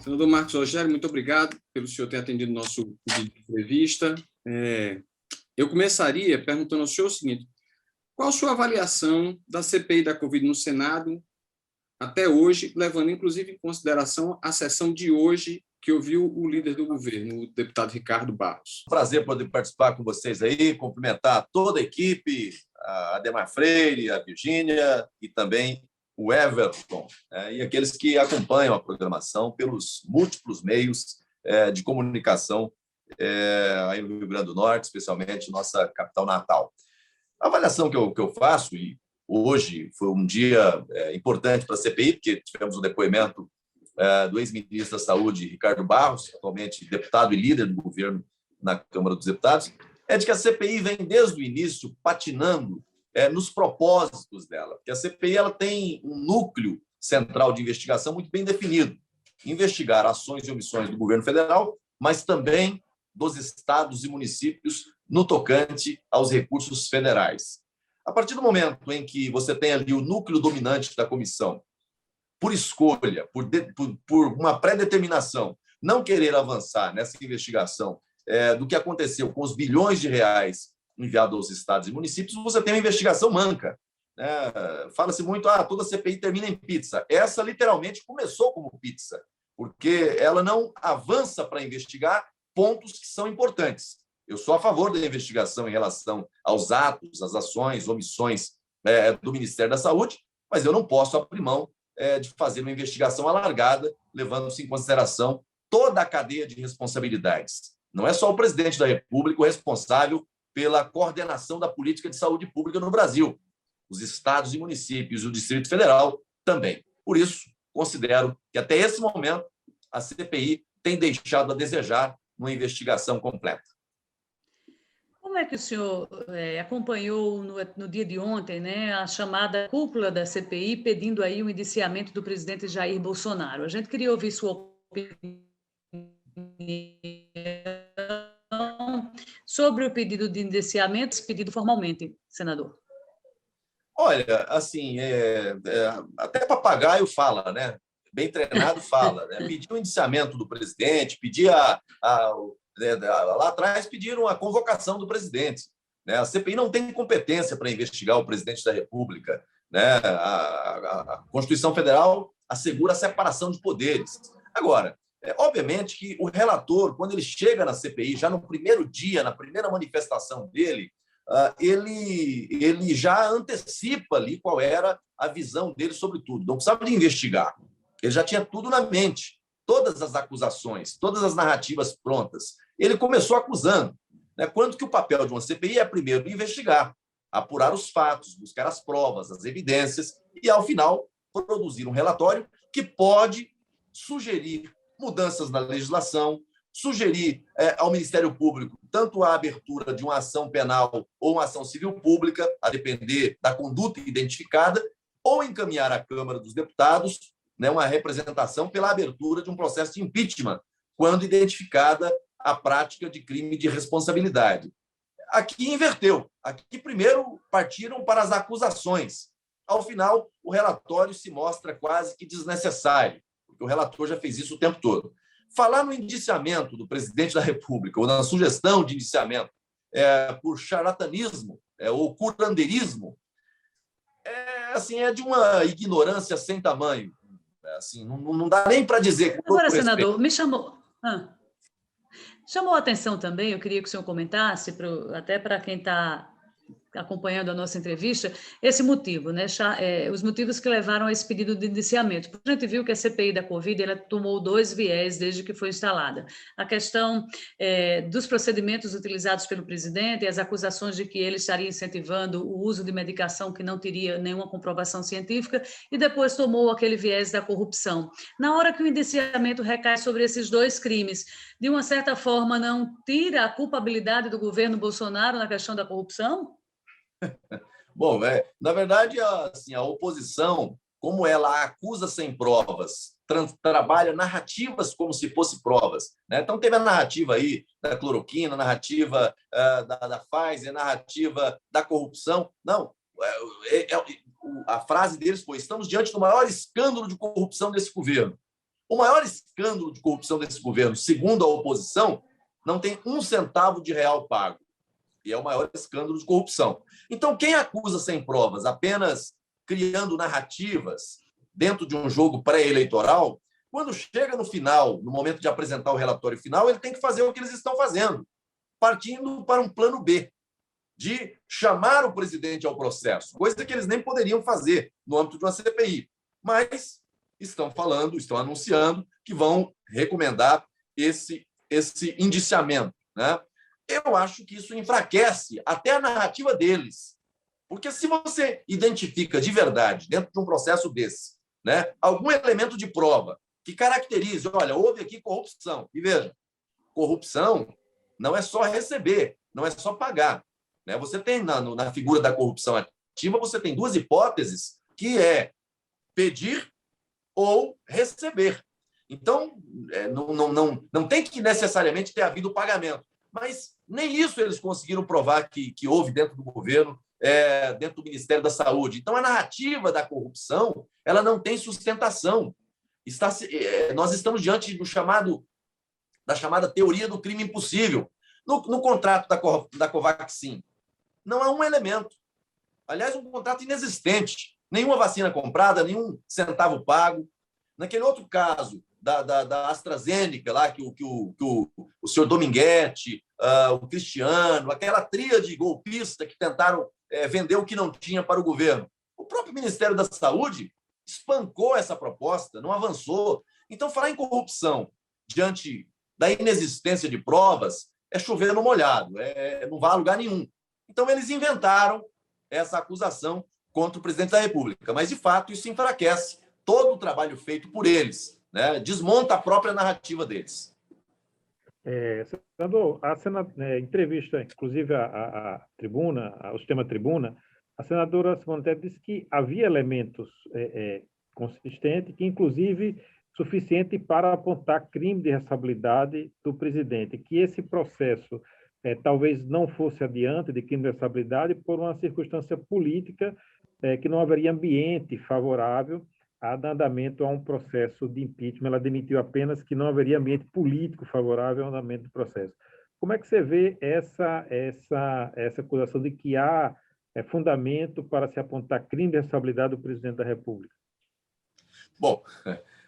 Senador Marcos Rogério, muito obrigado pelo senhor ter atendido o nosso pedido de entrevista. Eu começaria perguntando ao senhor o seguinte: qual a sua avaliação da CPI da Covid no Senado até hoje, levando inclusive em consideração a sessão de hoje que ouviu o líder do governo, o deputado Ricardo Barros? Prazer poder participar com vocês aí, cumprimentar toda a equipe, a Ademar Freire, a Virgínia e também o Everton, e aqueles que acompanham a programação pelos múltiplos meios de comunicação aí no Rio Grande do Norte, especialmente nossa capital natal. A avaliação que eu faço, e hoje foi um dia importante para a CPI, porque tivemos o depoimento do ex-ministro da Saúde, Ricardo Barros, atualmente deputado e líder do governo na Câmara dos Deputados, é de que a CPI vem desde o início patinando nos propósitos dela, porque a CPI ela tem um núcleo central de investigação muito bem definido: investigar ações e omissões do governo federal, mas também dos estados e municípios no tocante aos recursos federais. A partir do momento em que você tem ali o núcleo dominante da comissão, por escolha, por uma pré-determinação, não querer avançar nessa investigação do que aconteceu com os bilhões de reais enviados aos estados e municípios, você tem uma investigação manca. Fala-se muito, toda CPI termina em pizza. Essa, literalmente, começou como pizza, porque ela não avança para investigar pontos que são importantes. Eu sou a favor da investigação em relação aos atos, às ações, omissões do Ministério da Saúde, mas eu não posso abrir mão de fazer uma investigação alargada, levando-se em consideração toda a cadeia de responsabilidades. Não é só o presidente da República o responsável pela coordenação da política de saúde pública no Brasil. Os estados e municípios e o Distrito Federal também. Por isso, considero que, até esse momento, a CPI tem deixado a desejar uma investigação completa. Como é que o senhor acompanhou no dia de ontem, a chamada cúpula da CPI pedindo aí o indiciamento do presidente Jair Bolsonaro? A gente queria ouvir sua opinião sobre o pedido de indiciamento, pedido formalmente, senador. Olha, assim, até papagaio fala, né? Bem treinado fala, né? Pedir o indiciamento do presidente, lá atrás pediram a convocação do presidente, né? A CPI não tem competência para investigar o presidente da República, né? A Constituição Federal assegura a separação de poderes. Agora, obviamente que o relator, quando ele chega na CPI, já no primeiro dia, na primeira manifestação dele, ele já antecipa ali qual era a visão dele sobre tudo. Não precisava de investigar. Ele já tinha tudo na mente, todas as acusações, todas as narrativas prontas. Ele começou acusando, quanto que o papel de uma CPI é, primeiro, investigar, apurar os fatos, buscar as provas, as evidências e, ao final, produzir um relatório que pode sugerir mudanças na legislação, sugerir ao Ministério Público tanto a abertura de uma ação penal ou uma ação civil pública, a depender da conduta identificada, ou encaminhar à Câmara dos Deputados uma representação pela abertura de um processo de impeachment, quando identificada a prática de crime de responsabilidade. Aqui inverteu. Aqui primeiro partiram para as acusações. Ao final, o relatório se mostra quase que desnecessário, porque o relator já fez isso o tempo todo. Falar no indiciamento do presidente da República, ou na sugestão de indiciamento por charlatanismo ou curandeirismo, é de uma ignorância sem tamanho. Assim, não dá nem para dizer... Agora, senador, me chamou a atenção também, eu queria que o senhor comentasse, até para quem está acompanhando a nossa entrevista, esse motivo, os motivos que levaram a esse pedido de indiciamento. A gente viu que a CPI da Covid ela tomou 2 viés desde que foi instalada. A questão dos procedimentos utilizados pelo presidente e as acusações de que ele estaria incentivando o uso de medicação que não teria nenhuma comprovação científica, e depois tomou aquele viés da corrupção. Na hora que o indiciamento recai sobre esses 2 crimes, de uma certa forma, não tira a culpabilidade do governo Bolsonaro na questão da corrupção? Bom, na verdade, assim, a oposição, como ela acusa sem provas, trabalha narrativas como se fossem provas, né? Então, teve a narrativa aí da cloroquina, a narrativa da Pfizer, a narrativa da corrupção. Não, a frase deles foi: estamos diante do maior escândalo de corrupção desse governo. O maior escândalo de corrupção desse governo, segundo a oposição, não tem um centavo de real pago. E é o maior escândalo de corrupção. Então, quem acusa sem provas, apenas criando narrativas dentro de um jogo pré-eleitoral, quando chega no final, no momento de apresentar o relatório final, ele tem que fazer o que eles estão fazendo, partindo para um plano B, de chamar o presidente ao processo, coisa que eles nem poderiam fazer no âmbito de uma CPI. Mas estão falando, estão anunciando que vão recomendar esse indiciamento, né? Eu acho que isso enfraquece até a narrativa deles. Porque se você identifica de verdade, dentro de um processo desse, né, algum elemento de prova que caracterize, olha, houve aqui corrupção. E veja, corrupção não é só receber, não é só pagar, né? Você tem na figura da corrupção ativa, você tem duas hipóteses, que é pedir ou receber. Então, não tem que necessariamente ter havido pagamento. Mas nem isso eles conseguiram provar que houve dentro do governo, dentro do Ministério da Saúde. Então, a narrativa da corrupção ela não tem sustentação. Nós estamos diante da chamada teoria do crime impossível. No contrato da Covaxin, não há um elemento. Aliás, um contrato inexistente. Nenhuma vacina comprada, nenhum centavo pago. Naquele outro caso, da AstraZeneca, lá, que o senhor Dominguete, o Cristiano, aquela tríade golpista que tentaram vender o que não tinha para o governo. O próprio Ministério da Saúde espancou essa proposta, não avançou. Então, falar em corrupção diante da inexistência de provas é chover no molhado, não vai a lugar nenhum. Então, eles inventaram essa acusação contra o presidente da República. Mas, de fato, isso enfraquece todo o trabalho feito por eles, né? Desmonta a própria narrativa deles. Senador, entrevista, inclusive, a tribuna, ao sistema tribuna, a senadora Simone Tebet disse que havia elementos consistentes, que, inclusive, suficiente para apontar crime de responsabilidade do presidente, que esse processo talvez não fosse adiante de crime de responsabilidade por uma circunstância política, que não haveria ambiente favorável a andamento a um processo de impeachment. Ela admitiu apenas que não haveria ambiente político favorável ao andamento do processo. Como é que você vê essa acusação de que há fundamento para se apontar crime de responsabilidade do presidente da República? Bom,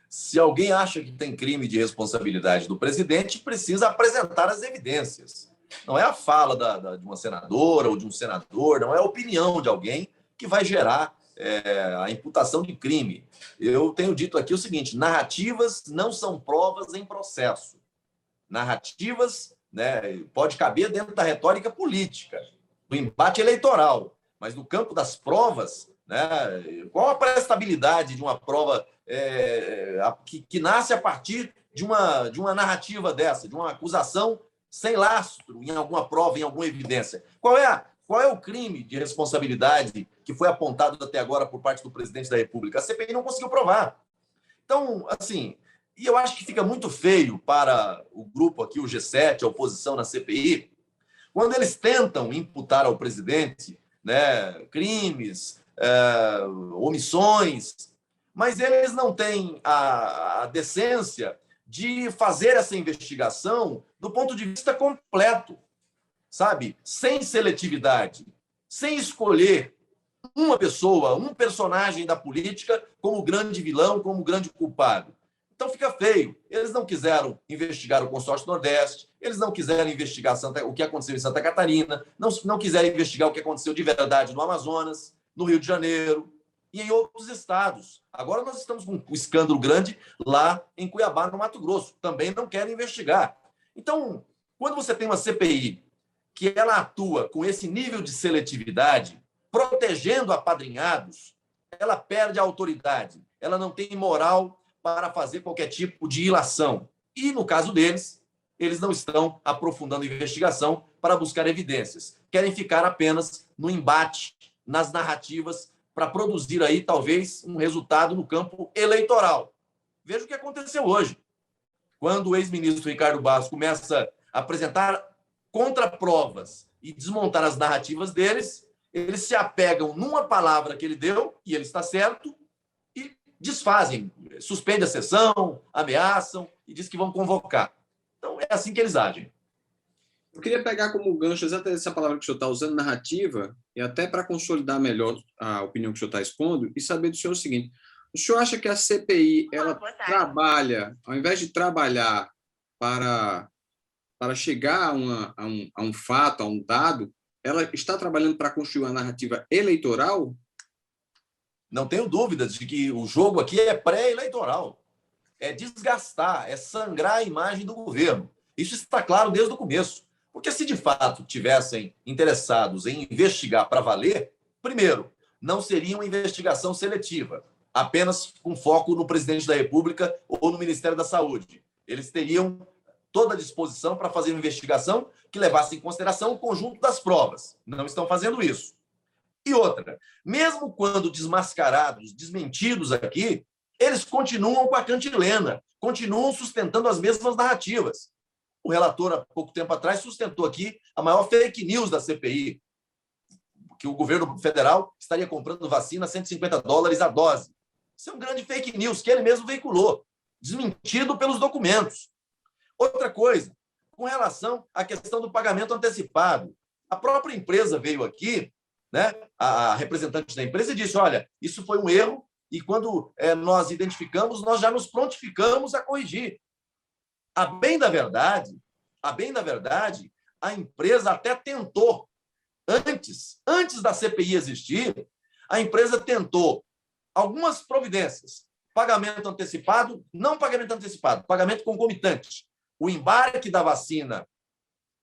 se alguém acha que tem crime de responsabilidade do presidente, precisa apresentar as evidências. Não é a fala de uma senadora ou de um senador, não é a opinião de alguém que vai gerar a imputação de crime. Eu tenho dito aqui o seguinte: narrativas não são provas em processo. Narrativas, né, pode caber dentro da retórica política, do embate eleitoral, mas no campo das provas, né, qual a prestabilidade de uma prova que nasce a partir de uma narrativa dessa, de uma acusação sem lastro em alguma prova, em alguma evidência? Qual é o crime de responsabilidade que foi apontado até agora por parte do presidente da República? A CPI não conseguiu provar. Então, assim, e eu acho que fica muito feio para o grupo aqui, o G7, a oposição na CPI, quando eles tentam imputar ao presidente, né, crimes, omissões, mas eles não têm a decência de fazer essa investigação do ponto de vista completo, sabe? Sem seletividade, sem escolher uma pessoa, um personagem da política como grande vilão, como grande culpado. Então fica feio. Eles não quiseram investigar o consórcio Nordeste, eles não quiseram investigar o que aconteceu em Santa Catarina, não quiseram investigar o que aconteceu de verdade no Amazonas, no Rio de Janeiro e em outros estados. Agora nós estamos com um escândalo grande lá em Cuiabá, no Mato Grosso. Também não querem investigar. Então, quando você tem uma CPI que ela atua com esse nível de seletividade, protegendo apadrinhados, ela perde a autoridade. Ela não tem moral para fazer qualquer tipo de ilação. E, no caso deles, eles não estão aprofundando a investigação para buscar evidências. Querem ficar apenas no embate, nas narrativas, para produzir aí, talvez, um resultado no campo eleitoral. Veja o que aconteceu hoje. Quando o ex-ministro Ricardo Barros começa a apresentar contraprovas e desmontar as narrativas deles, eles se apegam numa palavra que ele deu, e ele está certo, e desfazem, suspendem a sessão, ameaçam e dizem que vão convocar. Então, é assim que eles agem. Eu queria pegar como gancho exatamente essa palavra que o senhor está usando, narrativa, e até para consolidar melhor a opinião que o senhor está expondo, e saber do senhor o seguinte: o senhor acha que a CPI ela trabalha, ao invés de trabalhar para chegar a um fato, a um dado, ela está trabalhando para construir uma narrativa eleitoral? Não tenho dúvidas de que o jogo aqui é pré-eleitoral. É desgastar, é sangrar a imagem do governo. Isso está claro desde o começo. Porque se de fato tivessem interessados em investigar para valer, primeiro, não seria uma investigação seletiva, apenas com foco no presidente da República ou no Ministério da Saúde. Eles teriam toda a disposição para fazer uma investigação que levasse em consideração o conjunto das provas. Não estão fazendo isso. E outra, mesmo quando desmascarados, desmentidos aqui, eles continuam com a cantilena, continuam sustentando as mesmas narrativas. O relator, há pouco tempo atrás, sustentou aqui a maior fake news da CPI, que o governo federal estaria comprando vacina a $150 a dose. Isso é um grande fake news que ele mesmo veiculou, desmentido pelos documentos. Outra coisa, com relação à questão do pagamento antecipado. A própria empresa veio aqui, né, a representante da empresa, e disse, olha, isso foi um erro, e quando nós identificamos, nós já nos prontificamos a corrigir. A bem da verdade, a empresa até tentou, antes da CPI existir, a empresa tentou algumas providências, pagamento antecipado, não pagamento antecipado, pagamento concomitante, o embarque da vacina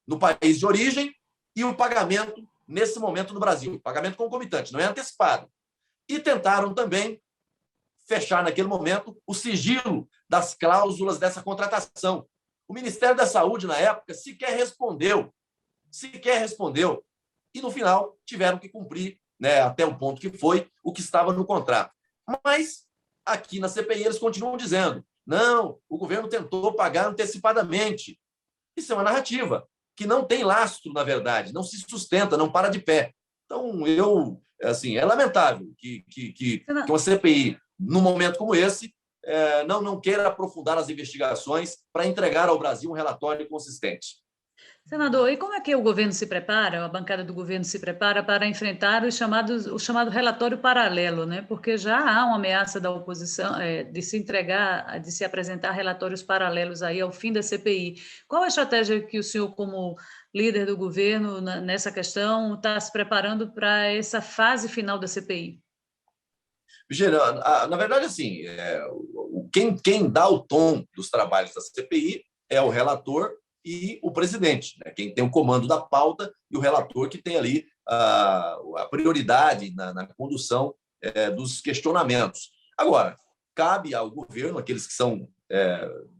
no país de origem e o pagamento nesse momento no Brasil, pagamento concomitante, não é antecipado. E tentaram também fechar naquele momento o sigilo das cláusulas dessa contratação. O Ministério da Saúde, na época, sequer respondeu. E, no final, tiveram que cumprir, né, até o ponto que foi, o que estava no contrato. Mas, aqui na CPI, eles continuam dizendo, não, o governo tentou pagar antecipadamente. Isso é uma narrativa que não tem lastro, na verdade, não se sustenta, não para de pé. Então, é lamentável que uma CPI, num momento como esse, não queira aprofundar as investigações para entregar ao Brasil um relatório consistente. Senador, e como é que o governo se prepara, a bancada do governo se prepara para enfrentar o chamado relatório paralelo, né? Porque já há uma ameaça da oposição de se apresentar relatórios paralelos aí ao fim da CPI. Qual a estratégia que o senhor, como líder do governo nessa questão, está se preparando para essa fase final da CPI? Virginia, na verdade, assim, quem dá o tom dos trabalhos da CPI é o relator e o presidente, né? Quem tem o comando da pauta e o relator que tem ali a prioridade na condução dos questionamentos. Agora, cabe ao governo, aqueles que são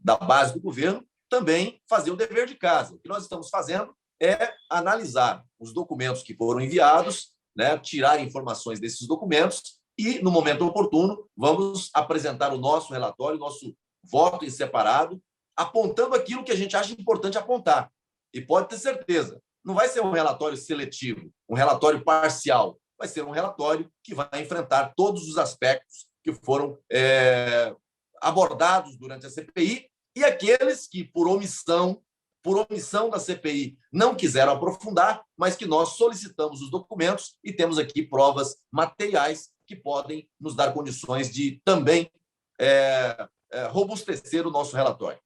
da base do governo, também fazer o dever de casa. O que nós estamos fazendo é analisar os documentos que foram enviados, né, tirar informações desses documentos e, no momento oportuno, vamos apresentar o nosso relatório, o nosso voto em separado, apontando aquilo que a gente acha importante apontar. E pode ter certeza, não vai ser um relatório seletivo, um relatório parcial, vai ser um relatório que vai enfrentar todos os aspectos que foram abordados durante a CPI e aqueles que, por omissão da CPI, não quiseram aprofundar, mas que nós solicitamos os documentos e temos aqui provas materiais que podem nos dar condições de também robustecer o nosso relatório.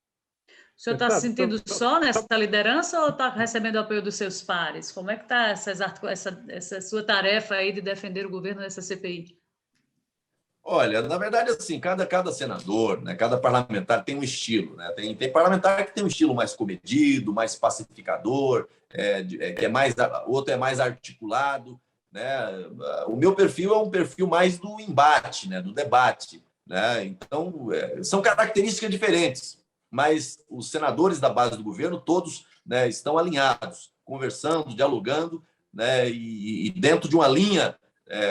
O senhor está se sentindo só nessa liderança ou está recebendo o apoio dos seus pares? Como é que está essa sua tarefa aí de defender o governo nessa CPI? Olha, na verdade, assim, cada senador, né, cada parlamentar tem um estilo, né? Tem parlamentar que tem um estilo mais comedido, mais pacificador, o outro é mais articulado, né? O meu perfil é um perfil mais do embate, né, do debate, né? Então, são características diferentes. Mas os senadores da base do governo, todos, né, estão alinhados, conversando, dialogando, né, e dentro de uma linha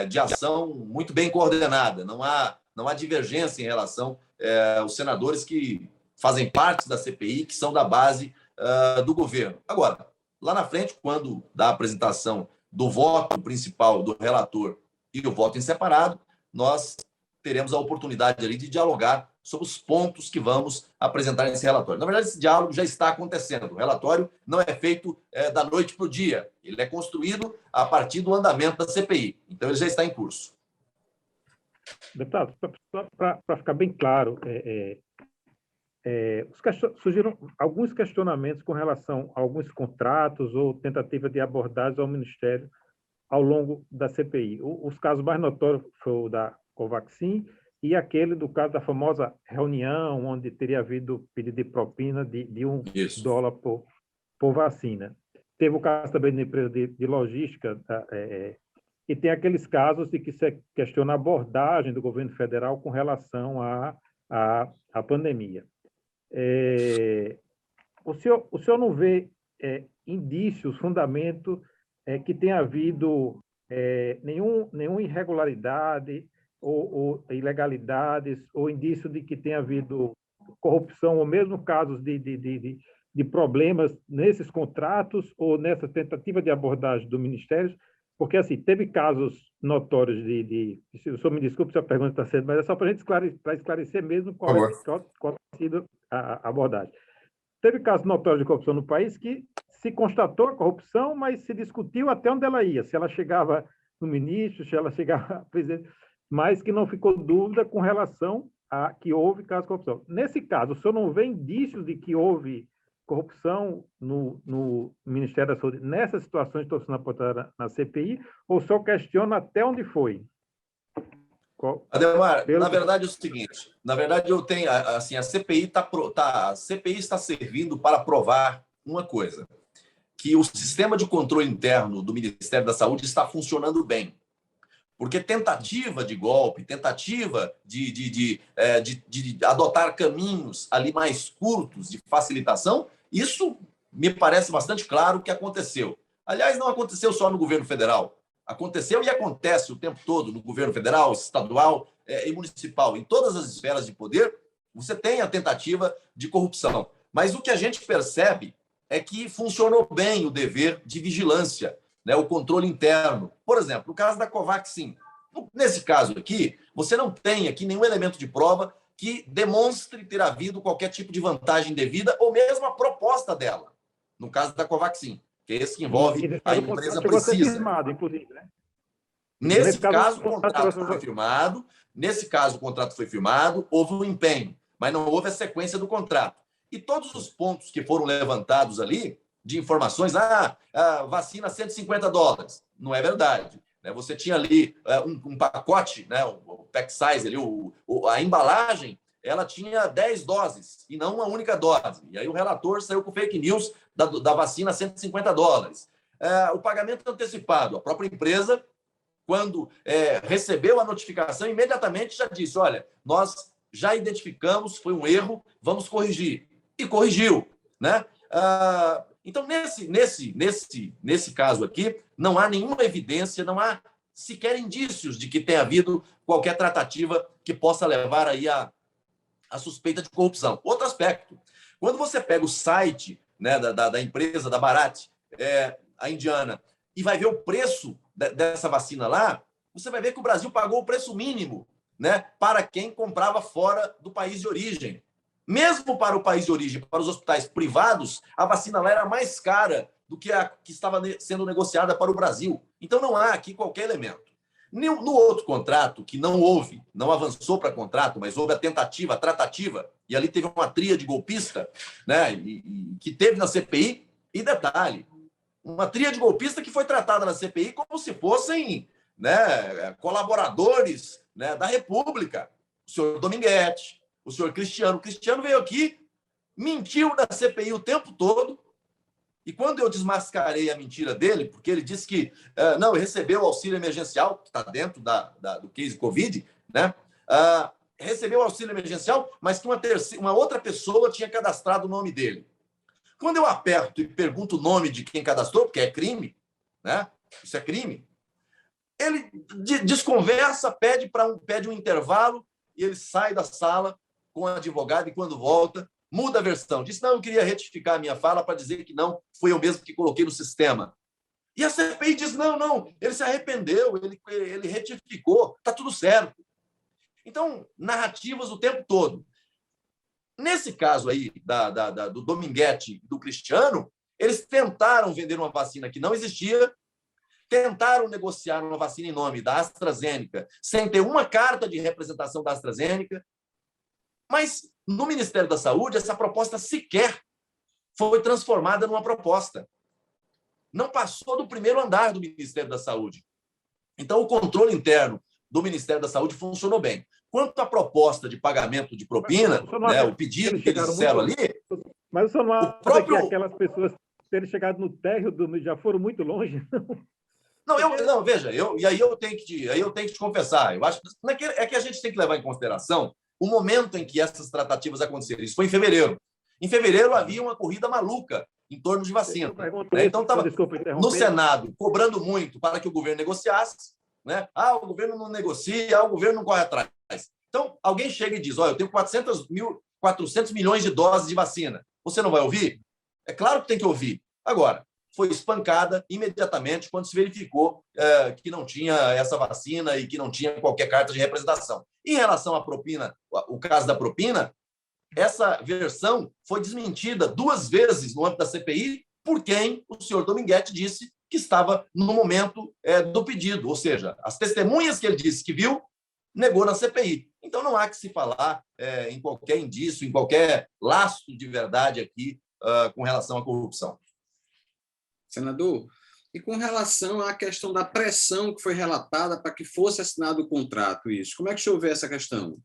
de ação muito bem coordenada. Não há divergência em relação aos senadores que fazem parte da CPI, que são da base do governo. Agora, lá na frente, quando da apresentação do voto principal do relator e o voto em separado, nós teremos a oportunidade ali de dialogar sobre os pontos que vamos apresentar nesse relatório. Na verdade, esse diálogo já está acontecendo. O relatório não é feito da noite para o dia. Ele é construído a partir do andamento da CPI. Então, ele já está em curso. Deputado, para ficar bem claro, surgiram alguns questionamentos com relação a alguns contratos ou tentativa de abordagem ao Ministério ao longo da CPI. Os casos mais notórios foi o da Covaxin e aquele do caso da famosa reunião, onde teria havido pedido de propina de $1 por vacina. Teve o caso também da empresa de logística, e tem aqueles casos de que se questiona a abordagem do governo federal com relação à pandemia. O senhor não vê indícios, fundamento que tenha havido nenhuma irregularidade ou ilegalidades ou indício de que tenha havido corrupção ou mesmo casos de problemas nesses contratos ou nessa tentativa de abordagem do Ministério? Porque, assim, teve casos notórios o senhor me desculpe se a pergunta está cedo, mas é só para a gente esclarecer mesmo qual tem sido a abordagem. Teve casos notórios de corrupção no país que se constatou a corrupção, mas se discutiu até onde ela ia, se ela chegava no ministro, se ela chegava a presidente, mas que não ficou dúvida com relação a que houve caso de corrupção. Nesse caso, o senhor não vê indícios de que houve corrupção no Ministério da Saúde nessas situações que estão sendo apontadas na CPI, ou só questiona até onde foi? Ademar, na verdade é o seguinte, na verdade eu tenho, assim, a CPI está servindo para provar uma coisa, que o sistema de controle interno do Ministério da Saúde está funcionando bem. Porque tentativa de golpe, tentativa de adotar caminhos ali mais curtos de facilitação, isso me parece bastante claro que aconteceu. Aliás, não aconteceu só no governo federal. Aconteceu e acontece o tempo todo no governo federal, estadual e municipal. Em todas as esferas de poder, você tem a tentativa de corrupção. Mas o que a gente percebe é que funcionou bem o dever de vigilância, né, o controle interno. Por exemplo, no caso da Covaxin. Nesse caso aqui, você não tem aqui nenhum elemento de prova que demonstre ter havido qualquer tipo de vantagem devida ou mesmo a proposta dela. No caso da Covaxin, que é esse que envolve a empresa precisa. Firmado, inclusive, né? Nesse caso, o contrato foi firmado. Nesse caso, o contrato foi firmado, houve um empenho, mas não houve a sequência do contrato. E todos os pontos que foram levantados ali, de informações, a vacina $150. Não é verdade. Você tinha ali um pacote, né, o pack size, ali, a embalagem, ela tinha 10 doses e não uma única dose. E aí o relator saiu com fake news da vacina $150. O pagamento antecipado, a própria empresa, quando recebeu a notificação, imediatamente já disse, olha, nós já identificamos, foi um erro, vamos corrigir. E corrigiu, né? Então, nesse caso aqui, não há nenhuma evidência, não há sequer indícios de que tenha havido qualquer tratativa que possa levar aí a suspeita de corrupção. Outro aspecto, quando você pega o site, né, da empresa, da Bharat, a indiana, e vai ver o preço dessa vacina lá, você vai ver que o Brasil pagou o preço mínimo, né, para quem comprava fora do país de origem. Mesmo para o país de origem, para os hospitais privados, a vacina lá era mais cara do que a que estava sendo negociada para o Brasil. Então, não há aqui qualquer elemento. No outro contrato, que não avançou para contrato, mas houve a tentativa, a tratativa, e ali teve uma tríade golpista, né, que teve na CPI, e detalhe, uma tríade golpista que foi tratada na CPI como se fossem, né, colaboradores, né, da República. O senhor Dominguete, o senhor Cristiano. O Cristiano veio aqui, mentiu na CPI o tempo todo, e quando eu desmascarei a mentira dele, porque ele disse que não, recebeu o auxílio emergencial, que está dentro do case Covid, né? Recebeu o auxílio emergencial, mas que uma outra pessoa tinha cadastrado o nome dele. Quando eu aperto e pergunto o nome de quem cadastrou, porque é crime, né? Isso é crime, ele desconversa, pede um intervalo, e ele sai da sala com o advogado, e quando volta, muda a versão. Diz, não, eu queria retificar a minha fala para dizer que não, foi eu mesmo que coloquei no sistema. E a CPI diz, não, ele se arrependeu, ele retificou, está tudo certo. Então, narrativas o tempo todo. Nesse caso aí do Dominguete e do Cristiano, eles tentaram vender uma vacina que não existia, tentaram negociar uma vacina em nome da AstraZeneca, sem ter uma carta de representação da AstraZeneca, mas no Ministério da Saúde essa proposta sequer foi transformada numa proposta. Não passou do primeiro andar do Ministério da Saúde. Então, o controle interno do Ministério da Saúde funcionou bem. Quanto à proposta de pagamento de propina, né, o pedido que eles fizeram ali... Mas o senhor não acha próprio... que aquelas pessoas terem chegado no térreo já foram muito longe? Não, veja, aí eu tenho que te confessar, eu acho que a gente tem que levar em consideração o momento em que essas tratativas aconteceram. Isso foi em fevereiro. Em fevereiro havia uma corrida maluca em torno de vacina. Né? Então, estava no Senado cobrando muito para que o governo negociasse. Né? O governo não negocia, o governo não corre atrás. Então, alguém chega e diz, eu tenho 400 milhões de doses de vacina. Você não vai ouvir? É claro que tem que ouvir. Agora, foi espancada imediatamente quando se verificou que não tinha essa vacina e que não tinha qualquer carta de representação. Em relação à propina, o caso da propina, essa versão foi desmentida 2 vezes no âmbito da CPI por quem o senhor Dominguete disse que estava no momento do pedido, ou seja, as testemunhas que ele disse que viu, negou na CPI. Então, não há que se falar em qualquer indício, em qualquer lastro de verdade aqui com relação à corrupção. Senador, e com relação à questão da pressão que foi relatada para que fosse assinado o contrato, como é que o senhor vê essa questão?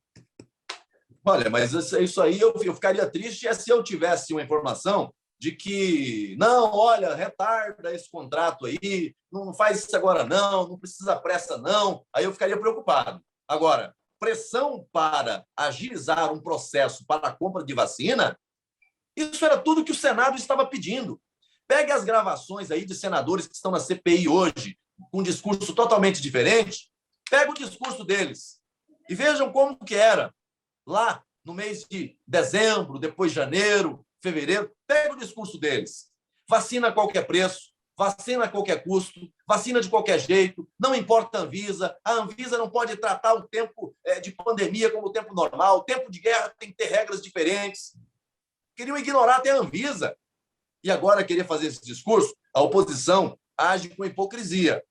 Olha, mas isso aí eu ficaria triste se eu tivesse uma informação de que, não, olha, retarda esse contrato aí, não faz isso agora não precisa pressa não, aí eu ficaria preocupado. Agora, pressão para agilizar um processo para a compra de vacina, isso era tudo que o Senado estava pedindo. Pegue as gravações aí de senadores que estão na CPI hoje, com um discurso totalmente diferente, pega o discurso deles e vejam como que era lá no mês de dezembro, depois janeiro, fevereiro, pega o discurso deles. Vacina a qualquer preço, vacina a qualquer custo, vacina de qualquer jeito, não importa a Anvisa não pode tratar o tempo de pandemia como o tempo normal, o tempo de guerra tem que ter regras diferentes. Queriam ignorar até a Anvisa. E agora querer fazer esse discurso, a oposição age com hipocrisia,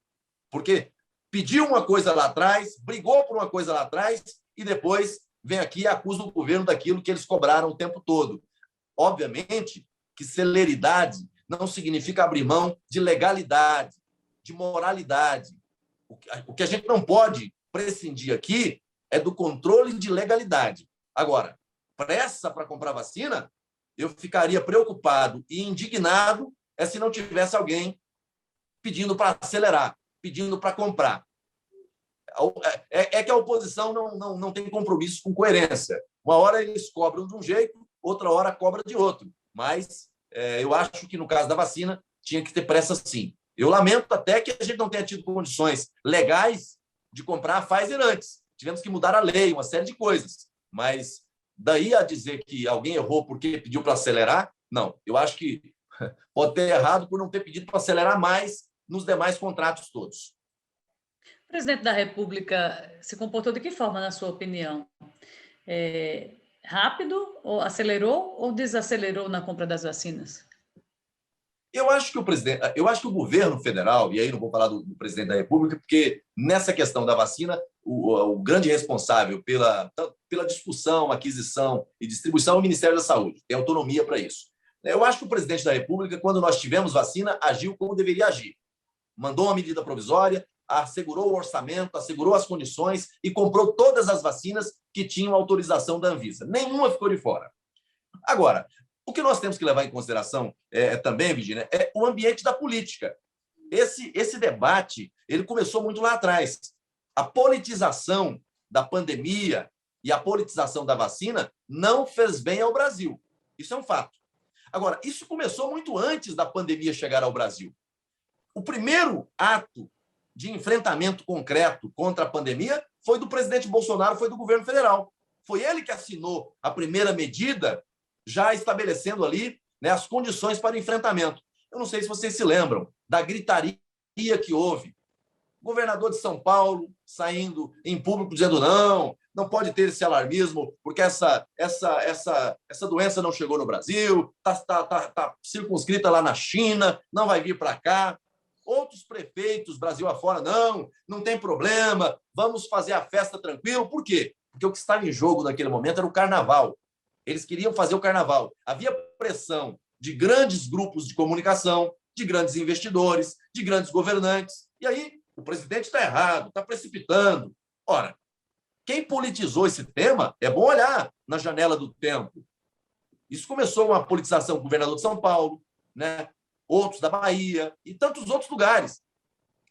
porque pediu uma coisa lá atrás, brigou por uma coisa lá atrás e depois vem aqui e acusa o governo daquilo que eles cobraram o tempo todo. Obviamente que celeridade não significa abrir mão de legalidade, de moralidade. O que a gente não pode prescindir aqui é do controle de legalidade. Agora, pressa para comprar vacina, eu ficaria preocupado e indignado se não tivesse alguém pedindo para acelerar, pedindo para comprar. É que a oposição não tem compromisso com coerência. Uma hora eles cobram de um jeito, outra hora cobra de outro. Mas eu acho que, no caso da vacina, tinha que ter pressa sim. Eu lamento até que a gente não tenha tido condições legais de comprar a Pfizer antes. Tivemos que mudar a lei, uma série de coisas. Mas daí a dizer que alguém errou porque pediu para acelerar, não. Eu acho que pode ter errado por não ter pedido para acelerar mais nos demais contratos todos. O presidente da República se comportou de que forma, na sua opinião? Rápido, ou acelerou ou desacelerou na compra das vacinas? Eu acho que o governo federal, e aí não vou falar do presidente da República, porque nessa questão da vacina, o grande responsável pela discussão, aquisição e distribuição é o Ministério da Saúde, tem autonomia para isso. Eu acho que o presidente da República, quando nós tivemos vacina, agiu como deveria agir. Mandou uma medida provisória, assegurou o orçamento, assegurou as condições e comprou todas as vacinas que tinham autorização da Anvisa. Nenhuma ficou de fora. Agora, o que nós temos que levar em consideração também, Virginia, é o ambiente da política. Esse debate ele começou muito lá atrás. A politização da pandemia e a politização da vacina não fez bem ao Brasil. Isso é um fato. Agora, isso começou muito antes da pandemia chegar ao Brasil. O primeiro ato de enfrentamento concreto contra a pandemia foi do presidente Bolsonaro, foi do governo federal. Foi ele que assinou a primeira medida, já estabelecendo ali, né, as condições para o enfrentamento. Eu não sei se vocês se lembram da gritaria que houve. O governador de São Paulo saindo em público dizendo não, não pode ter esse alarmismo, porque essa doença não chegou no Brasil, está circunscrita lá na China, não vai vir para cá. Outros prefeitos, Brasil afora, não tem problema, vamos fazer a festa tranquilo. Por quê? Porque o que estava em jogo naquele momento era o carnaval. Eles queriam fazer o carnaval. Havia pressão de grandes grupos de comunicação, de grandes investidores, de grandes governantes. E aí, o presidente está errado, está precipitando. Ora, quem politizou esse tema, é bom olhar na janela do tempo. Isso começou com a politização do governador de São Paulo, né? Outros da Bahia e tantos outros lugares.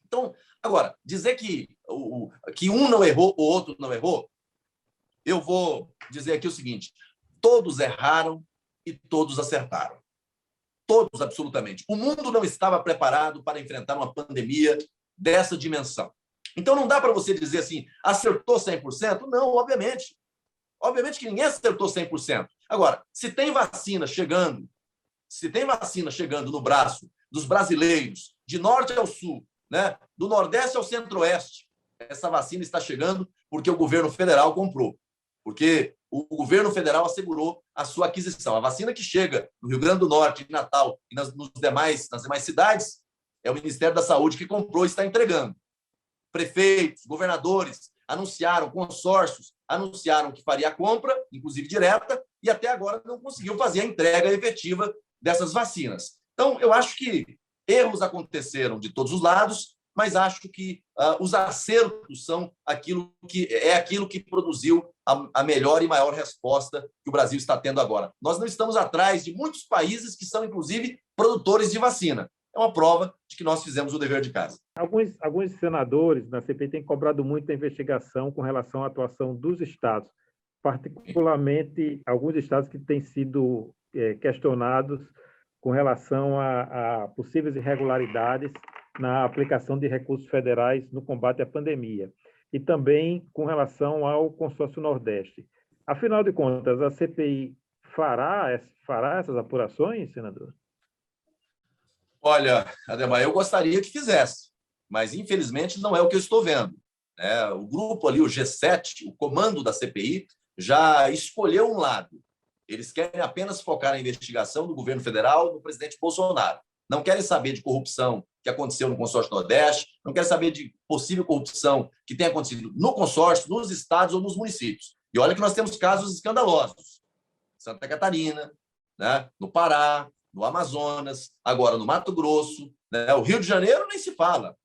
Então, agora, dizer que um não errou, o outro não errou, eu vou dizer aqui o seguinte: todos erraram e todos acertaram. Todos, absolutamente. O mundo não estava preparado para enfrentar uma pandemia dessa dimensão. Então, não dá para você dizer assim, acertou 100%? Não, obviamente. Obviamente que ninguém acertou 100%. Agora, se tem vacina chegando no braço dos brasileiros, de norte ao sul, né, do nordeste ao centro-oeste, essa vacina está chegando porque o governo federal comprou, porque o governo federal assegurou a sua aquisição. A vacina que chega no Rio Grande do Norte, em Natal e nas demais cidades, é o Ministério da Saúde que comprou e está entregando. Prefeitos, governadores anunciaram, consórcios anunciaram que faria a compra, inclusive direta, e até agora não conseguiu fazer a entrega efetiva dessas vacinas. Então, eu acho que erros aconteceram de todos os lados, mas acho que os acertos são aquilo que produziu a melhor e maior resposta que o Brasil está tendo agora. Nós não estamos atrás de muitos países que são, inclusive, produtores de vacina. É uma prova de que nós fizemos o dever de casa. Alguns senadores na CPI têm cobrado muito a investigação com relação à atuação dos estados, particularmente alguns estados que têm sido questionados com relação a possíveis irregularidades na aplicação de recursos federais no combate à pandemia, e também com relação ao consórcio Nordeste. Afinal de contas, a CPI fará essas apurações, senador? Olha, Ademar, eu gostaria que fizesse, mas infelizmente não é o que eu estou vendo. O grupo ali, o G7, o comando da CPI, já escolheu um lado. Eles querem apenas focar na investigação do governo federal do presidente Bolsonaro. Não querem saber de corrupção que aconteceu no consórcio Nordeste, não querem saber de possível corrupção que tenha acontecido no consórcio, nos estados ou nos municípios. E olha que nós temos casos escandalosos. Santa Catarina, né? No Pará, no Amazonas, agora no Mato Grosso, né? O Rio de Janeiro nem se fala.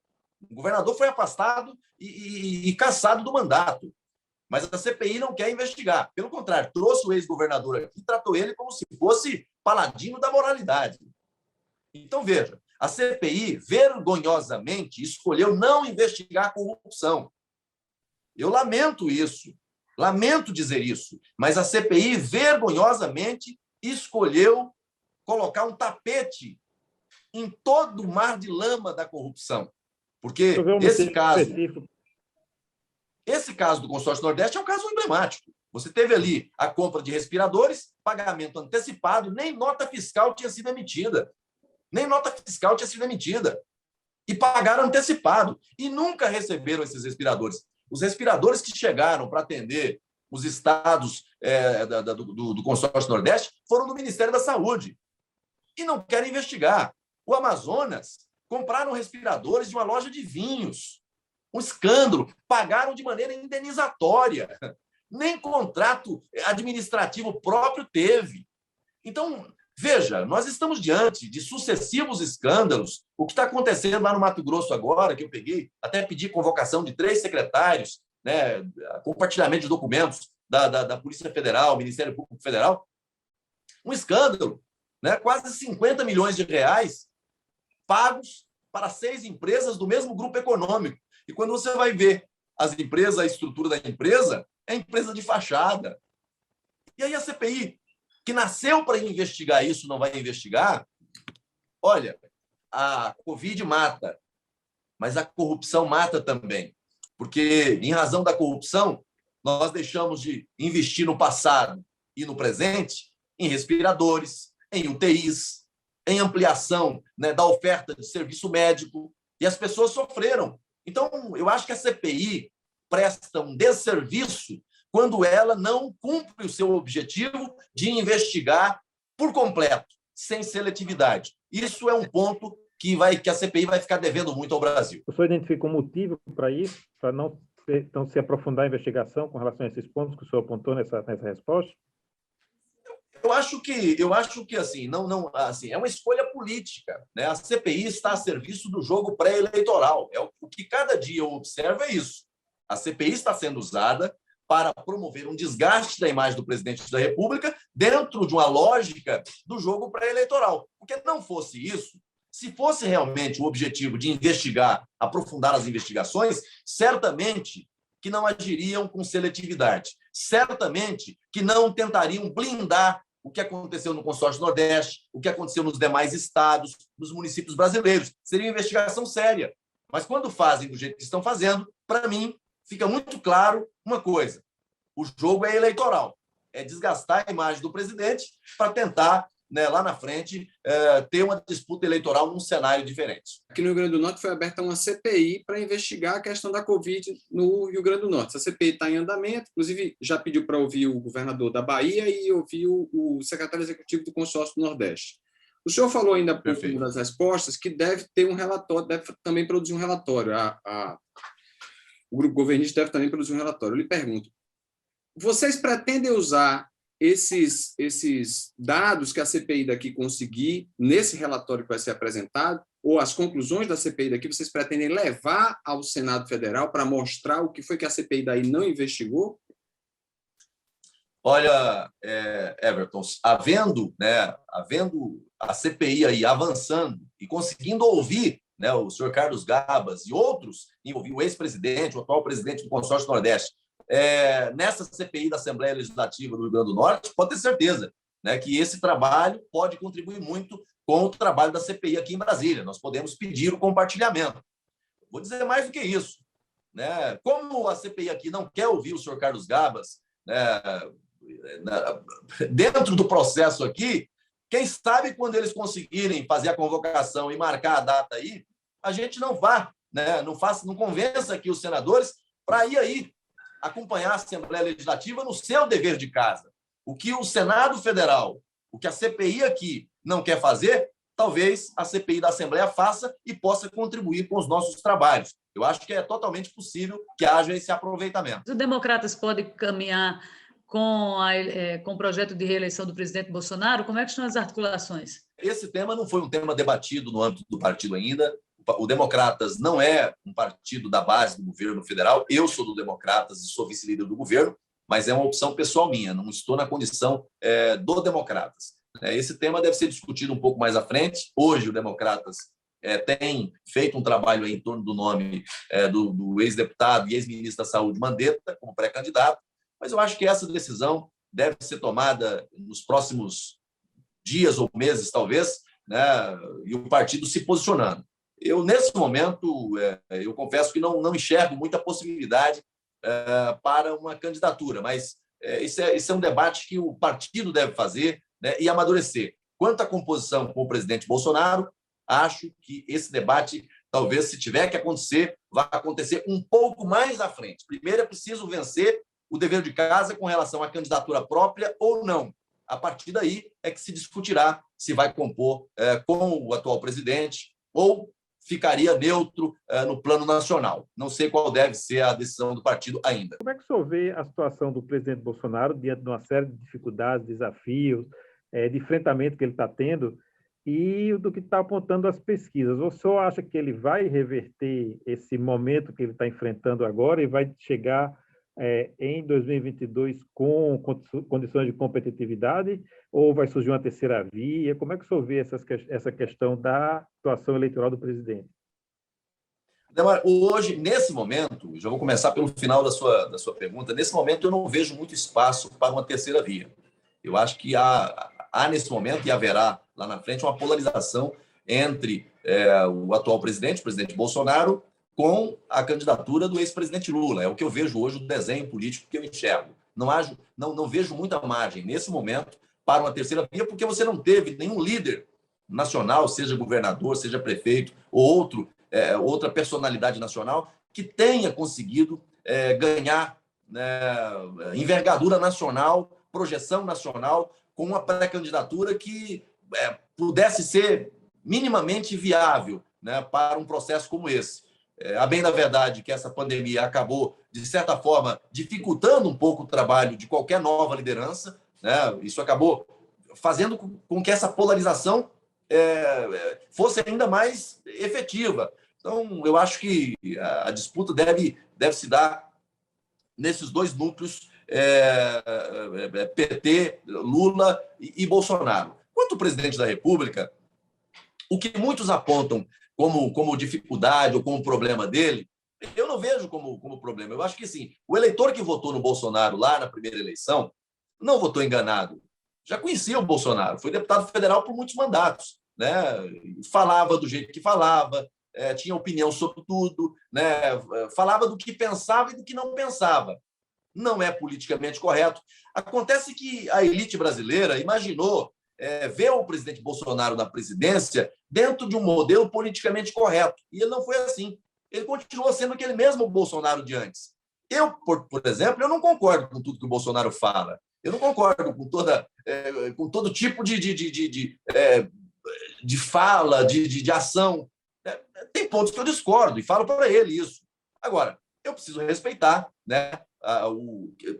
O governador foi afastado e cassado do mandato. Mas a CPI não quer investigar. Pelo contrário, trouxe o ex-governador aqui e tratou ele como se fosse paladino da moralidade. Então, veja, a CPI vergonhosamente escolheu não investigar a corrupção. Eu lamento isso, lamento dizer isso, mas a CPI vergonhosamente escolheu colocar um tapete em todo o mar de lama da corrupção. Porque esse caso do consórcio Nordeste é um caso emblemático. Você teve ali a compra de respiradores, pagamento antecipado, nem nota fiscal tinha sido emitida. E pagaram antecipado. E nunca receberam esses respiradores. Os respiradores que chegaram para atender os estados do consórcio Nordeste foram do Ministério da Saúde. E não querem investigar. O Amazonas compraram respiradores de uma loja de vinhos. Um escândalo. Pagaram de maneira indenizatória. Nem contrato administrativo próprio teve. Então, veja, nós estamos diante de sucessivos escândalos. O que está acontecendo lá no Mato Grosso agora, que eu peguei, até pedi convocação de 3 secretários, né, compartilhamento de documentos da Polícia Federal, Ministério Público Federal. Um escândalo, né, quase 50 milhões de reais pagos para 6 empresas do mesmo grupo econômico. E quando você vai ver as empresas, a estrutura da empresa, é empresa de fachada. E aí a CPI, que nasceu para investigar isso, não vai investigar? Olha, a Covid mata, mas a corrupção mata também. Porque, em razão da corrupção, nós deixamos de investir no passado e no presente em respiradores, em UTIs, em ampliação, né, da oferta de serviço médico, e as pessoas sofreram. Então, eu acho que a CPI presta um desserviço quando ela não cumpre o seu objetivo de investigar por completo, sem seletividade. Isso é um ponto que a CPI vai ficar devendo muito ao Brasil. O senhor identifica um motivo para isso, para não se aprofundar a investigação com relação a esses pontos que o senhor apontou nessa resposta? Eu acho que assim, não, assim, é uma escolha política, né? A CPI está a serviço do jogo pré-eleitoral. O que cada dia eu observo é isso. A CPI está sendo usada para promover um desgaste da imagem do presidente da República dentro de uma lógica do jogo pré-eleitoral. Porque não fosse isso, se fosse realmente o objetivo de investigar, aprofundar as investigações, certamente que não agiriam com seletividade, certamente que não tentariam blindar o que aconteceu no Consórcio Nordeste, o que aconteceu nos demais estados, nos municípios brasileiros. Seria uma investigação séria. Mas quando fazem do jeito que estão fazendo, para mim, fica muito claro uma coisa: o jogo é eleitoral, é desgastar a imagem do presidente para tentar, né, lá na frente, ter uma disputa eleitoral num cenário diferente. Aqui no Rio Grande do Norte foi aberta uma CPI para investigar a questão da Covid no Rio Grande do Norte. Essa CPI está em andamento, inclusive já pediu para ouvir o governador da Bahia e ouvir o secretário executivo do Consórcio do Nordeste. O senhor falou ainda por uma das respostas que deve ter um relatório, deve também produzir um relatório. O grupo governista deve também produzir um relatório. Eu lhe pergunto, vocês pretendem usar esses dados que a CPI daqui conseguir nesse relatório que vai ser apresentado, ou as conclusões da CPI daqui, vocês pretendem levar ao Senado Federal para mostrar o que foi que a CPI daí não investigou? Olha, Everton, havendo a CPI aí avançando e conseguindo ouvir, né, o senhor Carlos Gabas e outros, o ex-presidente, o atual presidente do Consórcio Nordeste, nessa CPI da Assembleia Legislativa do Rio Grande do Norte, pode ter certeza, né, que esse trabalho pode contribuir muito com o trabalho da CPI aqui em Brasília. Nós podemos pedir o compartilhamento. Vou dizer mais do que isso, né? Como a CPI aqui não quer ouvir o senhor Carlos Gabas, né, dentro do processo aqui, quem sabe quando eles conseguirem fazer a convocação e marcar a data aí, a gente não vá, né, não convença aqui os senadores para ir aí acompanhar a Assembleia Legislativa no seu dever de casa. O que o Senado Federal, o que a CPI aqui não quer fazer, talvez a CPI da Assembleia faça e possa contribuir com os nossos trabalhos. Eu acho que é totalmente possível que haja esse aproveitamento. Os democratas podem caminhar com o projeto de reeleição do presidente Bolsonaro? Como é que estão as articulações? Esse tema não foi um tema debatido no âmbito do partido ainda. O Democratas não é um partido da base do governo federal. Eu sou do Democratas e sou vice-líder do governo, mas é uma opção pessoal minha. Não estou na condição do Democratas. Esse tema deve ser discutido um pouco mais à frente. Hoje, o Democratas tem feito um trabalho em torno do nome do ex-deputado e ex-ministro da Saúde, Mandetta, como pré-candidato, mas eu acho que essa decisão deve ser tomada nos próximos dias ou meses, talvez, né, e o partido se posicionando. Eu, nesse momento, eu confesso que não enxergo muita possibilidade para uma candidatura, mas isso é um debate que o partido deve fazer, né, e amadurecer. Quanto à composição com o presidente Bolsonaro, acho que esse debate, talvez, se tiver que acontecer, vai acontecer um pouco mais à frente. Primeiro é preciso vencer o dever de casa com relação à candidatura própria ou não. A partir daí é que se discutirá se vai compor com o atual presidente ou ficaria neutro no plano nacional. Não sei qual deve ser a decisão do partido ainda. Como é que o senhor vê a situação do presidente Bolsonaro diante de uma série de dificuldades, desafios, de enfrentamento que ele está tendo e do que está apontando as pesquisas? O senhor acha que ele vai reverter esse momento que ele está enfrentando agora e vai chegar em 2022 com condições de competitividade ou vai surgir uma terceira via? Como é que o senhor vê essa questão da situação eleitoral do presidente? Hoje, nesse momento, já vou começar pelo final da sua pergunta, nesse momento eu não vejo muito espaço para uma terceira via. Eu acho que há nesse momento, e haverá lá na frente, uma polarização entre o atual presidente, o presidente Bolsonaro, com a candidatura do ex-presidente Lula. É o que eu vejo hoje no desenho político que eu enxergo. Não vejo muita margem, nesse momento, para uma terceira via, porque você não teve nenhum líder nacional, seja governador, seja prefeito, ou outra personalidade nacional, que tenha conseguido ganhar né, envergadura nacional, projeção nacional, com uma pré-candidatura que pudesse ser minimamente viável, né, para um processo como esse. A bem da verdade que essa pandemia acabou, de certa forma, dificultando um pouco o trabalho de qualquer nova liderança, né? Isso acabou fazendo com que essa polarização fosse ainda mais efetiva. Então, eu acho que a disputa deve se dar nesses dois núcleos, PT, Lula e Bolsonaro. Quanto ao presidente da República, o que muitos apontam como dificuldade ou como problema dele, eu não vejo como problema. Eu acho que, sim, o eleitor que votou no Bolsonaro lá na primeira eleição não votou enganado. Já conhecia o Bolsonaro, foi deputado federal por muitos mandatos, né? Falava do jeito que falava, tinha opinião sobre tudo, né? Falava do que pensava e do que não pensava. Não é politicamente correto. Acontece que a elite brasileira imaginou ver o presidente Bolsonaro na presidência dentro de um modelo politicamente correto. E ele não foi assim. Ele continuou sendo aquele mesmo Bolsonaro de antes. Eu, por exemplo, eu não concordo com tudo que o Bolsonaro fala. Eu não concordo com todo tipo de fala, de ação. Tem pontos que eu discordo e falo para ele isso. Agora, eu preciso respeitar, né?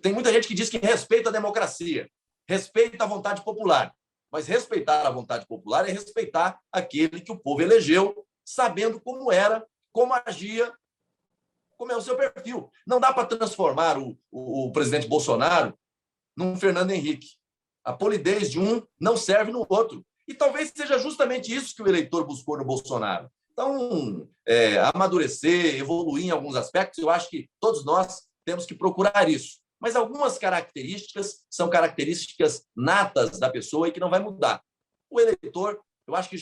Tem muita gente que diz que respeita a democracia, respeita a vontade popular. Mas respeitar a vontade popular é respeitar aquele que o povo elegeu, sabendo como era, como agia, como é o seu perfil. Não dá para transformar o presidente Bolsonaro num Fernando Henrique. A polidez de um não serve no outro. E talvez seja justamente isso que o eleitor buscou no Bolsonaro. Então, amadurecer, evoluir em alguns aspectos, eu acho que todos nós temos que procurar isso. Mas algumas características são características natas da pessoa e que não vai mudar. O eleitor, eu acho que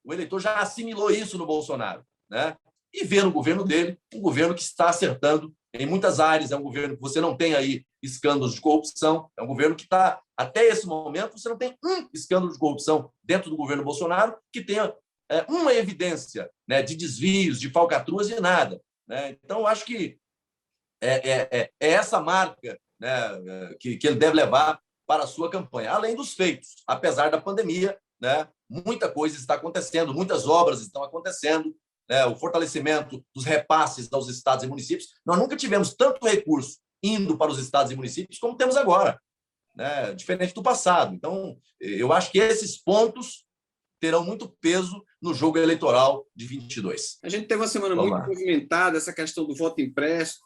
o eleitor já assimilou isso no Bolsonaro, né? E vê no governo dele um governo que está acertando em muitas áreas, é um governo que você não tem aí escândalos de corrupção, é um governo que está, até esse momento, você não tem um escândalo de corrupção dentro do governo Bolsonaro que tenha uma evidência, né, de desvios, de falcatruas e nada, né? Então, eu acho que é essa marca, né, que ele deve levar para a sua campanha, além dos feitos. Apesar da pandemia, né, muita coisa está acontecendo, muitas obras estão acontecendo, né, o fortalecimento dos repasses aos estados e municípios. Nós nunca tivemos tanto recurso indo para os estados e municípios como temos agora, né, diferente do passado. Então, eu acho que esses pontos terão muito peso no jogo eleitoral de 22. A gente teve uma semana muito movimentada, essa questão do voto impresso,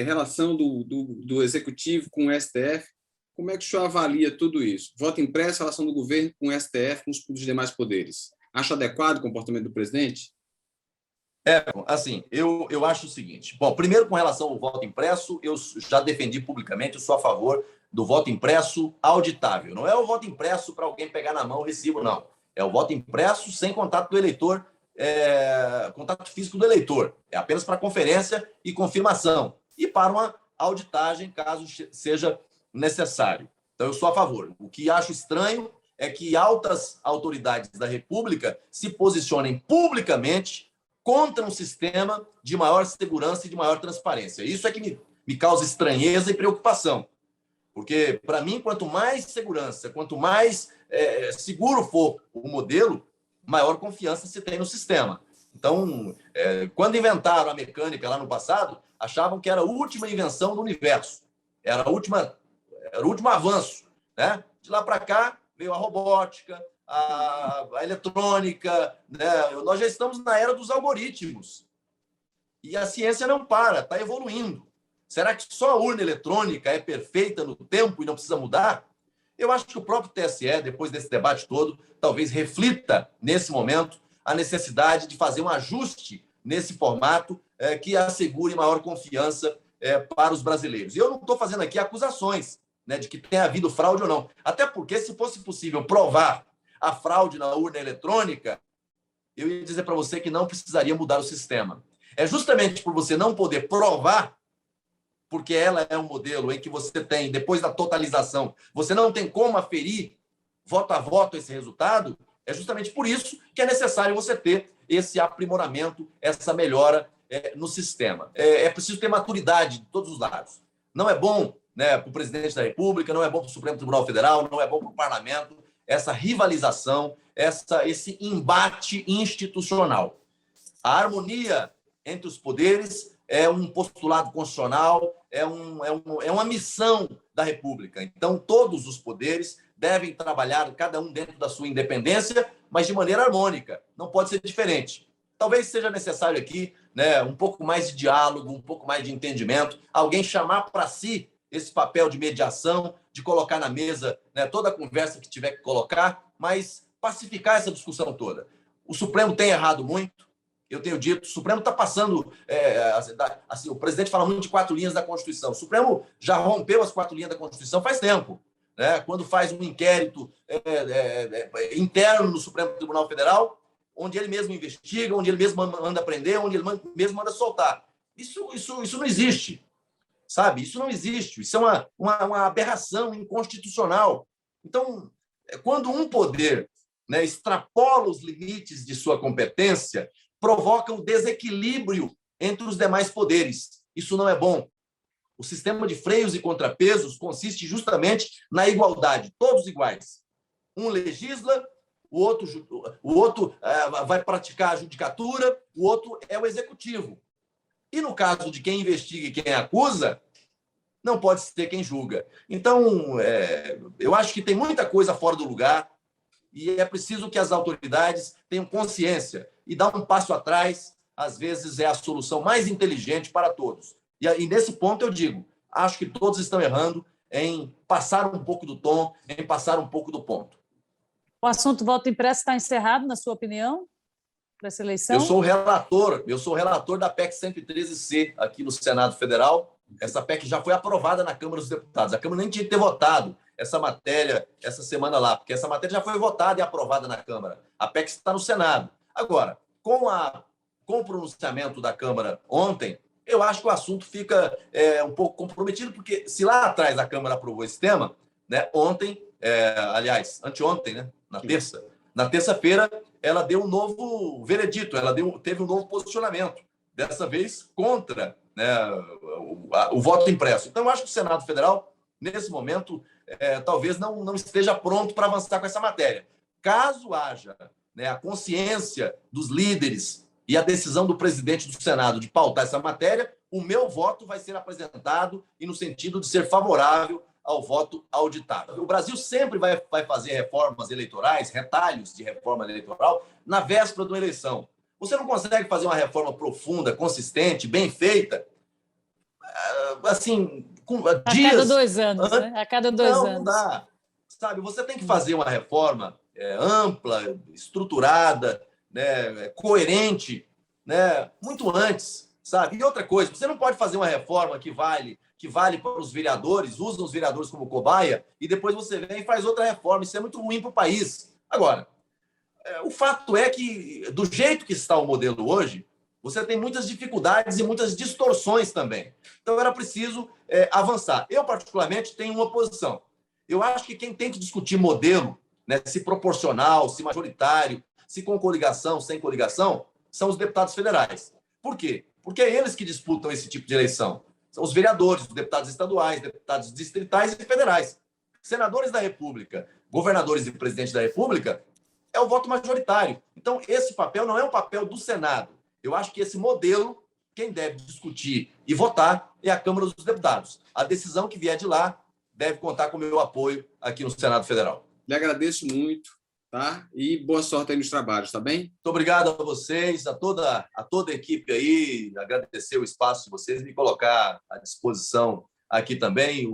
relação do Executivo com o STF. Como é que o senhor avalia tudo isso? Voto impresso, relação do governo com o STF, com os demais poderes. Acha adequado o comportamento do presidente? Assim, eu acho o seguinte. Bom, primeiro, com relação ao voto impresso, eu já defendi publicamente, eu sou a favor do voto impresso auditável. Não é o voto impresso para alguém pegar na mão o recibo, não. É o voto impresso sem contato do eleitor, contato físico do eleitor. É apenas para conferência e confirmação. E para uma auditagem, caso seja necessário. Então, eu sou a favor. O que acho estranho é que altas autoridades da República se posicionem publicamente contra um sistema de maior segurança e de maior transparência. Isso é que me causa estranheza e preocupação. Porque, para mim, quanto mais segurança, quanto mais seguro for o modelo, maior confiança se tem no sistema. Então, quando inventaram a mecânica lá no passado, achavam que era a última invenção do universo. Era o último avanço, né? De lá para cá, veio a robótica, a eletrônica, né? Nós já estamos na era dos algoritmos. E a ciência não para, está evoluindo. Será que só a urna eletrônica é perfeita no tempo e não precisa mudar? Eu acho que o próprio TSE, depois desse debate todo, talvez reflita, nesse momento, a necessidade de fazer um ajuste nesse formato que assegure maior confiança para os brasileiros. E eu não estou fazendo aqui acusações, né, de que tenha havido fraude ou não. Até porque, se fosse possível provar a fraude na urna eletrônica, eu ia dizer para você que não precisaria mudar o sistema. É justamente por você não poder provar, porque ela é um modelo em que você tem, depois da totalização, você não tem como aferir voto a voto esse resultado, é justamente por isso que é necessário você ter esse aprimoramento, essa melhora no sistema. É preciso ter maturidade de todos os lados. Não é bom, né, para o presidente da República, não é bom para o Supremo Tribunal Federal, não é bom para o parlamento, essa rivalização, esse embate institucional. A harmonia entre os poderes é um postulado constitucional, é uma missão da República. Então, todos os poderes devem trabalhar, cada um dentro da sua independência, mas de maneira harmônica. Não pode ser diferente. Talvez seja necessário aqui, né, um pouco mais de diálogo, um pouco mais de entendimento, alguém chamar para si esse papel de mediação, de colocar na mesa, né, toda a conversa que tiver que colocar, mas pacificar essa discussão toda. O Supremo tem errado muito, eu tenho dito, o Supremo está passando... assim, o presidente fala muito de 4 linhas da Constituição. O Supremo já rompeu as 4 linhas da Constituição faz tempo. Né? Quando faz um inquérito interno no Supremo Tribunal Federal, onde ele mesmo investiga, onde ele mesmo manda prender, onde ele mesmo manda soltar. Isso não existe. Sabe? Isso não existe. Isso é uma aberração inconstitucional. Então, quando um poder, né, extrapola os limites de sua competência, provoca um desequilíbrio entre os demais poderes. Isso não é bom. O sistema de freios e contrapesos consiste justamente na igualdade, todos iguais. Um legisla, o outro vai praticar a judicatura, o outro é o executivo. E no caso de quem investiga e quem acusa, não pode ser quem julga. Então, eu acho que tem muita coisa fora do lugar e é preciso que as autoridades tenham consciência e dar um passo atrás, às vezes é a solução mais inteligente para todos. E nesse ponto eu digo, acho que todos estão errando em passar um pouco do tom, em passar um pouco do ponto. O assunto voto impresso está encerrado, na sua opinião, para essa eleição? Eu sou o relator da PEC 113C aqui no Senado Federal. Essa PEC já foi aprovada na Câmara dos Deputados. A Câmara nem tinha que ter votado essa matéria essa semana lá, porque essa matéria já foi votada e aprovada na Câmara. A PEC está no Senado. Agora, com o pronunciamento da Câmara ontem, eu acho que o assunto fica um pouco comprometido, porque se lá atrás a Câmara aprovou esse tema, né, ontem, aliás, anteontem, né, na terça-feira, ela deu um novo veredito, teve um novo posicionamento, dessa vez contra, né, o voto impresso. Então, eu acho que o Senado Federal, nesse momento, talvez não esteja pronto para avançar com essa matéria. Caso haja, né, a consciência dos líderes e a decisão do presidente do Senado de pautar essa matéria, o meu voto vai ser apresentado e no sentido de ser favorável ao voto auditável. O Brasil sempre vai fazer reformas eleitorais, retalhos de reforma eleitoral, na véspera de uma eleição. Você não consegue fazer uma reforma profunda, consistente, bem feita, assim, com dias... A cada 2 anos, né? A cada 2 anos. Não dá. Sabe, você tem que fazer uma reforma ampla, estruturada, né, coerente, né, muito antes, sabe? E outra coisa, você não pode fazer uma reforma que vale para os vereadores, usa os vereadores como cobaia, e depois você vem e faz outra reforma. Isso é muito ruim para o país. Agora, o fato é que, do jeito que está o modelo hoje, você tem muitas dificuldades e muitas distorções também. Então, era preciso avançar. Eu, particularmente, tenho uma posição. Eu acho que quem tem que discutir modelo, né, se proporcional, se majoritário, se com coligação, sem coligação, são os deputados federais. Por quê? Porque é eles que disputam esse tipo de eleição. São os vereadores, os deputados estaduais, deputados distritais e federais. Senadores da República, governadores e presidentes da República, é o voto majoritário. Então, esse papel não é um papel do Senado. Eu acho que esse modelo, quem deve discutir e votar é a Câmara dos Deputados. A decisão que vier de lá deve contar com o meu apoio aqui no Senado Federal. Lhe agradeço muito, tá? E boa sorte aí nos trabalhos, tá bem? Muito obrigado a vocês, a toda a equipe aí, agradecer o espaço de vocês, me colocar à disposição aqui também,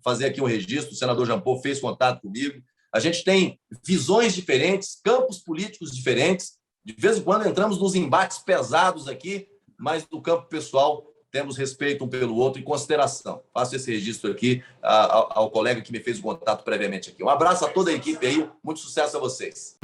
fazer aqui um registro. O senador Jean Paul fez contato comigo. A gente tem visões diferentes, campos políticos diferentes. De vez em quando entramos nos embates pesados aqui, mas no campo pessoal temos respeito um pelo outro e consideração. Faço esse registro aqui ao colega que me fez o contato previamente aqui. Um abraço a toda a equipe aí, muito sucesso a vocês.